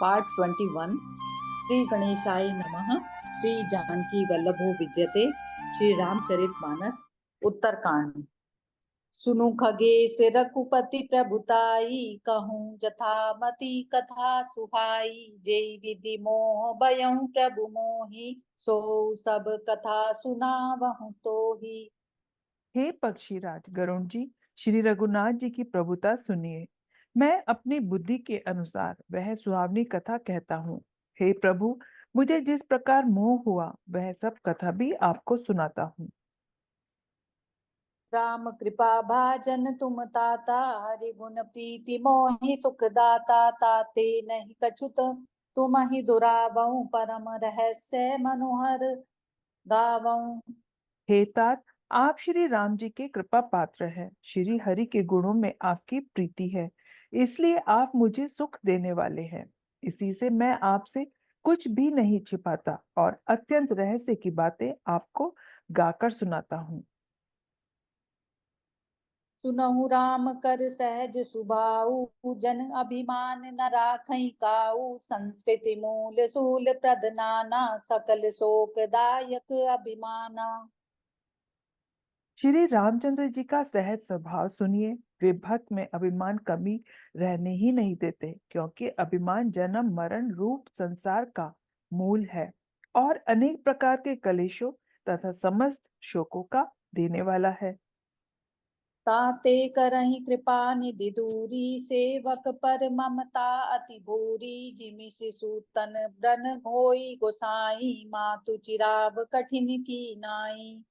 Part 21। Shri गणेशाय नमः। श्री जानकी वल्लभो विजयते। श्री रामचरितमानस उत्तरकांड। सुनु खगेश रघुपति प्रभुताई, कहूँ जथामति कथा सुहाई। जय विधि मोह भयउ प्रभु मोहि, सो सब कथा सुनावहु तोहि। हे पक्षीराज गरुण जी, श्री रघुनाथ जी की प्रभुता सुनिए। मैं अपनी बुद्धि के अनुसार वह सुहावनी कथा कहता हूँ। हे प्रभु, मुझे जिस प्रकार मोह हुआ वह सब कथा भी आपको सुनाता हूँ। राम कृपा भाजन तुम ताता, हरि गुण प्रीति मोहि सुख दाता। ताते नहीं कछुत तुम ही दुरावऊ, परम रहस्य मनोहर गावऊ। हे तात, आप श्री राम जी के कृपा पात्र हैं। श्री हरि के गुणों में आपकी प्रीति है, इसलिए आप मुझे सुख देने वाले हैं। इसी से मैं आपसे कुछ भी नहीं छिपाता और अत्यंत रहस्य की बातें आपको गाकर सुनाता हूँ। सुनहु राम कर सहज सुभाऊ, जन अभिमान न राखई काऊ। संस्कृति मूल सूल प्रद नाना, सकल शोकदायक अभिमाना। श्री रामचंद्र जी का सहज स्वभाव सुनिए। वे भक्त में अभिमान कमी रहने ही नहीं देते, क्योंकि अभिमान जन्म मरण रूप संसार का मूल है और अनेक प्रकार के कलेशों तथा समस्त शोकों का देने वाला है। ताते करहि कृपा निधि दूरी, सेवक पर ममता अति भूरी। जिमि शिशु तन ब्रन होई गोसाई, मातु चिराव कठिन की नाई।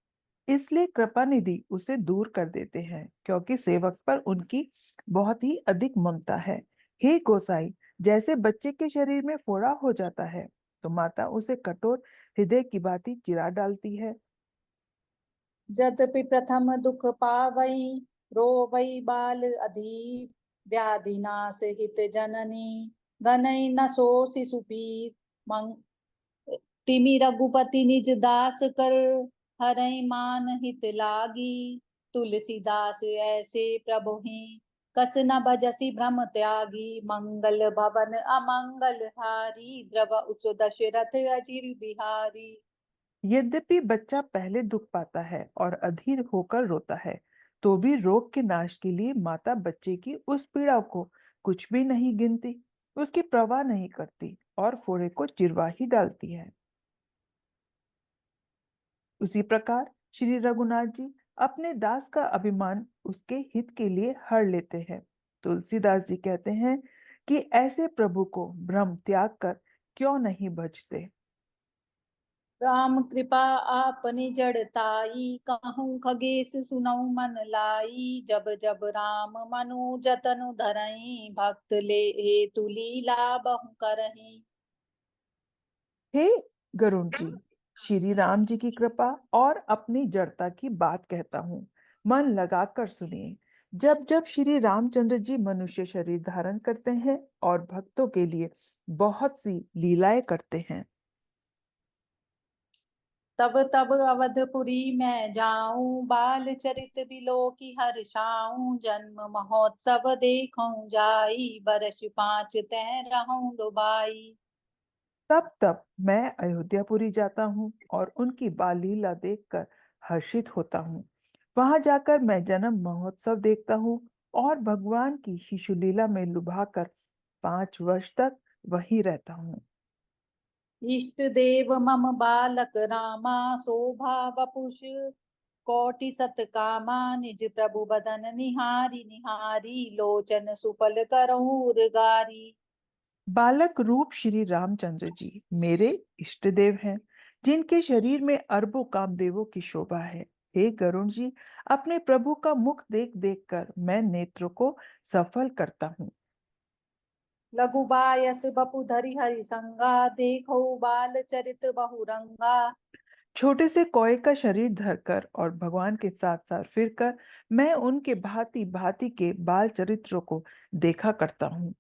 इसलिए कृपा निधि उसे दूर कर देते हैं, क्योंकि सेवक पर उनकी बहुत ही अधिक ममता है। हे गोसाई, जैसे बच्चे के शरीर में फोड़ा हो जाता है तो माता उसे कठोर हृदय की भांति चिरा डालती है। जदपि प्रथम दुख पावई, रोवई बाल अधीर। व्याधि नाश हित जननी, गनई न सो शिशु पीर। तिमि रघुपति निज दास कर, हरई मान हित लागी। तुलसीदास ऐसे प्रभुहि, कस न बजसी भ्रम त्यागी। मंगल भवन अमंगल हारी, द्रव उच दशरथ अजिर बिहारी। यद्यपि बच्चा पहले दुख पाता है और अधीर होकर रोता है, तो भी रोग के नाश के लिए माता बच्चे की उस पीड़ा को कुछ भी नहीं गिनती, उसकी परवाह नहीं करती और फोड़े को चिरवा ही डालती है। उसी प्रकार श्री रघुनाथ जी अपने दास का अभिमान उसके हित के लिए हर लेते हैं। तुलसीदास जी कहते हैं कि ऐसे प्रभु को भ्रम त्याग कर क्यों नहीं भजते। राम कृपा आपनी जड़ताई, कहूँ खगेश सुनऊ मन लाई। जब जब राम मनु जतनु धरई, भक्त ले हेतु लीला बहु करही। हे गरुण जी, श्री राम जी की कृपा और अपनी जड़ता की बात कहता हूँ, मन लगाकर सुनिए। जब जब श्री रामचंद्र जी मनुष्य शरीर धारण करते हैं और भक्तों के लिए बहुत सी लीलाएं करते हैं, तब तब अवधपुरी मैं जाऊं, बाल चरित बिलो की हर्षाऊं। जन्म महोत्सव देखूं जाई, बरस 5 तह रहूं डुबाई। तब तब मैं अयोध्यापुरी जाता हूँ और उनकी बाल लीला देखकर हर्षित होता हूँ। वहां जाकर मैं जन्म महोत्सव देखता हूँ और भगवान की शिशु लीला में लुभाकर 5 वर्ष तक वहीं रहता हूँ। इष्ट देव मम बालक रामा, शोभा वपुष कोटि सतकामा। निज प्रभु बदन निहारी निहारी, लोचन सुफल करहूर गारी। बालक रूप श्री रामचंद्र जी मेरे इष्ट देव हैं, जिनके शरीर में अरबों कामदेवों की शोभा है। हे गरुण जी, अपने प्रभु का मुख देख देख कर मैं नेत्रों को सफल करता हूँ। लघु बायस बपु धरि हरि संगा, देखो बाल चरित बहुरंगा। छोटे से कोए का शरीर धरकर और भगवान के साथ साथ फिरकर मैं उनके भांति भांति के बाल चरित्रों को देखा करता हूँ।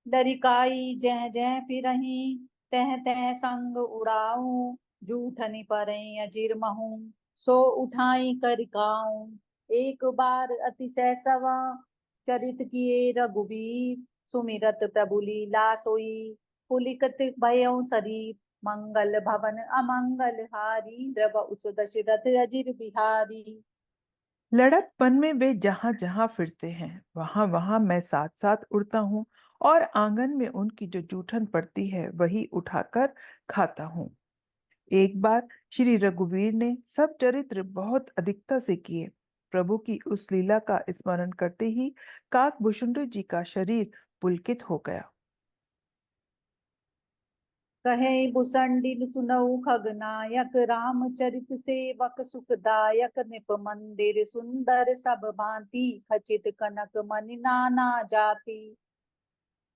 लरिकाई जय जय फिरही, तह तह संग उड़ाऊं। जूठनि परई अजिर महूं, सो उठाई करिकाऊं। एक बार अतिशय सवा, चरित किए रघुबीर। सुमिरत प्रभु लीला सोई, पुलिकत भयउ शरीर, मंगल भवन अमंगल हारी, द्रव उस दशरथ अजिर बिहारी। लड़कपन में वे जहां जहां फिरते हैं वहां वहां मैं साथ साथ उड़ता हूँ, और आंगन में उनकी जो जूठन पड़ती है वही उठाकर खाता हूँ। एक बार श्री रघुवीर ने सब चरित्र बहुत अधिकता से किए। प्रभु की उस लीला का स्मरण करते ही काकभूषुंड जी का शरीर पुलकित हो गया। कहे भुसंडी सुनऊ खगनायक, रामचरित सेवक सुखदायक, नृप मंदिर सुंदर सब भांति, खचित कनक मणि नाना जाति।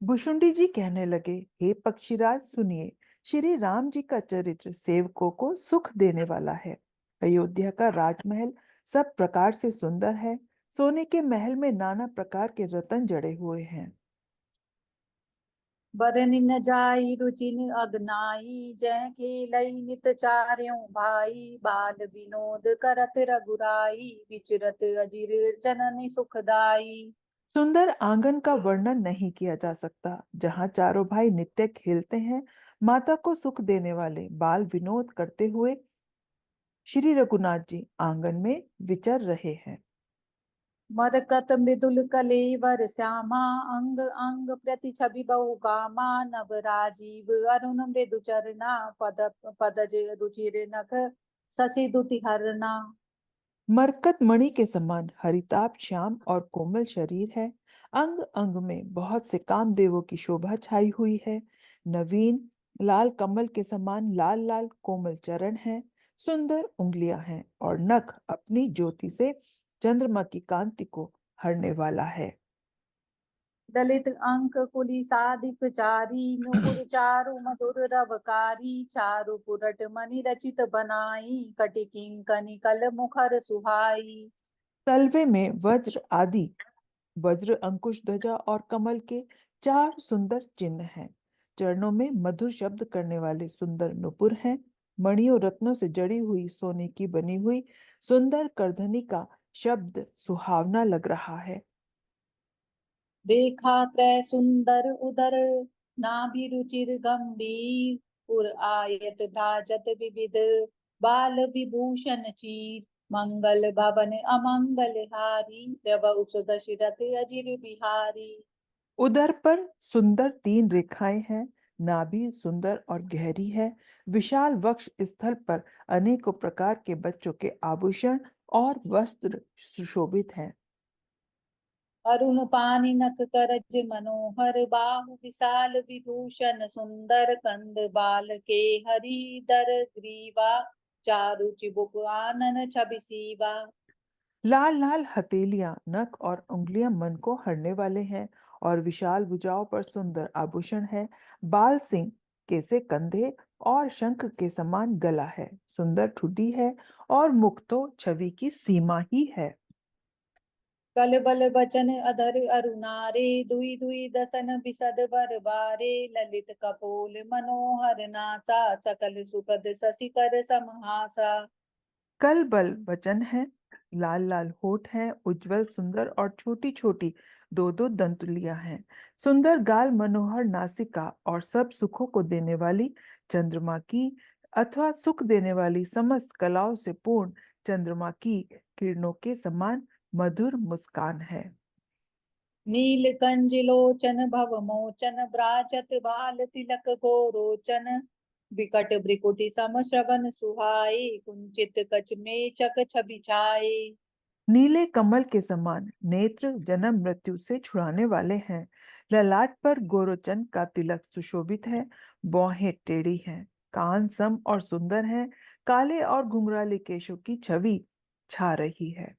भुशुंडी जी कहने लगे, हे पक्षीराज सुनिए, श्री राम जी का चरित्र सेवकों को सुख देने वाला है। अयोध्या का राजमहल सब प्रकार से सुंदर है। सोने के महल में नाना प्रकार के रत्न जड़े हुए हैं। बरनि न जाई रुचिन अगनाई, जय खेलई नित चार्यों भाई, बाल विनोद करत रघुराई, विचरत अजिर जननी सुखदाई। सुंदर आंगन का वर्णन नहीं किया जा सकता, जहां चारों भाई नित्य खेलते हैं। माता को सुख देने वाले बाल विनोद करते हुए श्री रघुनाथ जी आंगन में विचर रहे हैं। मरकत मृदुल कलेवर श्यामा, अंग अंग प्रति छवि बहु गामा, नव राजीव अरुण मृदु चरना, पदज रुचिर नख शशि दुति हरना। मरकत मणि के समान हरिताभ श्याम और कोमल शरीर है। अंग अंग में बहुत से कामदेवों की शोभा छाई हुई है। नवीन लाल कमल के समान लाल लाल कोमल चरण हैं। सुंदर उंगलियां हैं और नख अपनी ज्योति से चंद्रमा की कांति को हरने वाला है। दलित अंक कुली साधिक चारी, नुपुर चारु मधुर रवकारी, चारु पुरट मणि रचित बनाई, कटि किंकनी कल मुखर सुहाई। तलवे में वज्र आदि वज्र अंकुश ध्वजा और कमल के चार सुंदर चिन्ह हैं। चरणों में मधुर शब्द करने वाले सुंदर नुपुर हैं। मणियों रत्नों से जड़ी हुई सोने की बनी हुई सुंदर करधनी का शब्द सुहावना लग रहा है। देखा त्रय सुंदर उदर, नाभि रुचिर गंभीर, पुर आयत भ्राजत विविध, बाल विभूषण चीर, मंगल भवन अमंगल हारी, द्रव उस दशरथ अजिर बिहारी। उदर पर सुंदर तीन रेखाएं हैं। नाभि सुंदर और गहरी है। विशाल वक्ष स्थल पर अनेकों प्रकार के बच्चों के आभूषण और वस्त्र सुशोभित हैं। अरुण पानी नख करज मनोहर, बाहु विशाल विभूषण सुंदर, कंद बाल के हरि दर ग्रीवा, चारु चिबुक आनन छवि सीवा। लाल लाल हथेलियां, नख और उंगलियां मन को हरने वाले हैं, और विशाल भुजाओं पर सुंदर आभूषण है। बाल सिंह के कंधे और शंख के समान गला है। सुंदर ठुड्डी है और मुख तो छवि की सीमा ही है। कल बल बचन अधर अरुणारे, दुई दुई दसन बिसद बर बारे, ललित कपोल मनोहर नासा, सकल सुखद शशिकर समहासा। कल बल वचन है, लाल लाल होठ है, उज्जवल सुंदर और छोटी छोटी दो दो दंतुलियां हैं। सुंदर गाल, मनोहर नासिका और सब सुखों को देने वाली चंद्रमा की अथवा सुख देने वाली समस्त कलाओं से पूर्ण चंद्रमा की किरणों के समान मधुर मुस्कान है। नील कंज लोचन भव मोचन, ब्राजत बाल तिलक गोरोचन, विकट भ्रिकुटी सम श्रवण सुहाए, कुंचित कच मेचक छवि छाए। नीले कमल के समान नेत्र जन्म मृत्यु से छुड़ाने वाले हैं। ललाट पर गोरोचन का तिलक सुशोभित है। भौहें टेढ़ी हैं। कान सम और सुंदर हैं। काले और घुंघराले केशों की छवि छा रही है।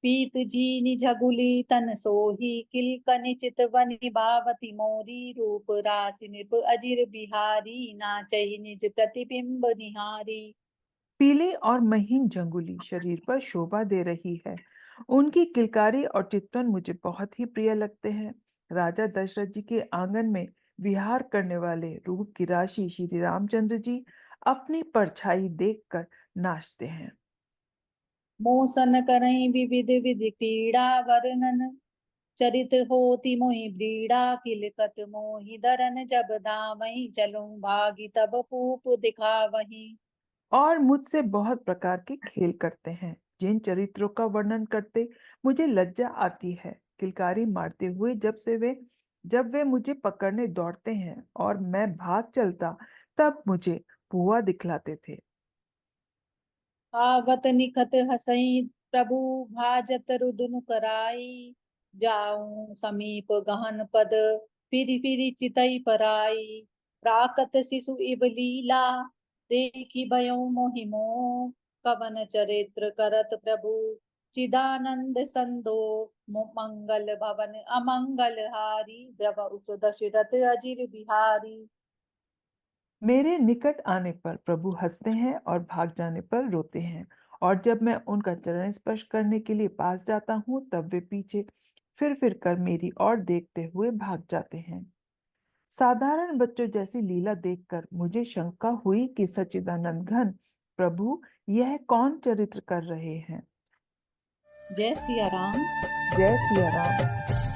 पीत जीनि झगुली तन सोही, किलकनि चितवनि भावति मोरी, रूप रासि नृप अजिर बिहारी, नाचहि निज प्रतिबिंब निहारी। पीले और महीन जंगुली शरीर पर शोभा दे रही है। उनकी किलकारी और चितवन मुझे बहुत ही प्रिय लगते हैं। राजा दशरथ जी के आंगन में विहार करने वाले रूप की राशि श्री रामचंद्र जी अपनी परछाई देखकर नाचते हैं। मोसन करई विविध विधि क्रीड़ा वर्णन, चरित होती मोहि ब्रीड़ा किलकत मोहि दरन जब दामहि चलूं भागी तब पूप दिखावहीं। और मुझसे बहुत प्रकार के खेल करते हैं। जिन चरित्रों का वर्णन करते मुझे लज्जा आती है, किलकारी मारते हुए जब वे मुझे पकड़ने दौड़ते हैं और मैं भाग चलता, तब मुझे पुआ दिखलाते थे। आवत निखत हसई प्रभु भाजत रुदन कराई। जाऊं समीप गहन पद फिरि फिरि चितई पराई। प्राकत शिशु इव लीला देखी भयो मोहि मोह। कवन चरित्र करत प्रभु चिदानंद संदो। मंगल भवन अमंगल हारी द्रव उस दशरथ अजिर बिहारी। मेरे निकट आने पर प्रभु हंसते हैं और भाग जाने पर रोते हैं, और जब मैं उनका चरण स्पर्श करने के लिए पास जाता हूँ, तब वे पीछे फिर कर मेरी ओर देखते हुए भाग जाते हैं। साधारण बच्चों जैसी लीला देखकर मुझे शंका हुई कि सच्चिदानंद घन प्रभु यह कौन चरित्र कर रहे हैं। जय सिया राम। जय सिया राम।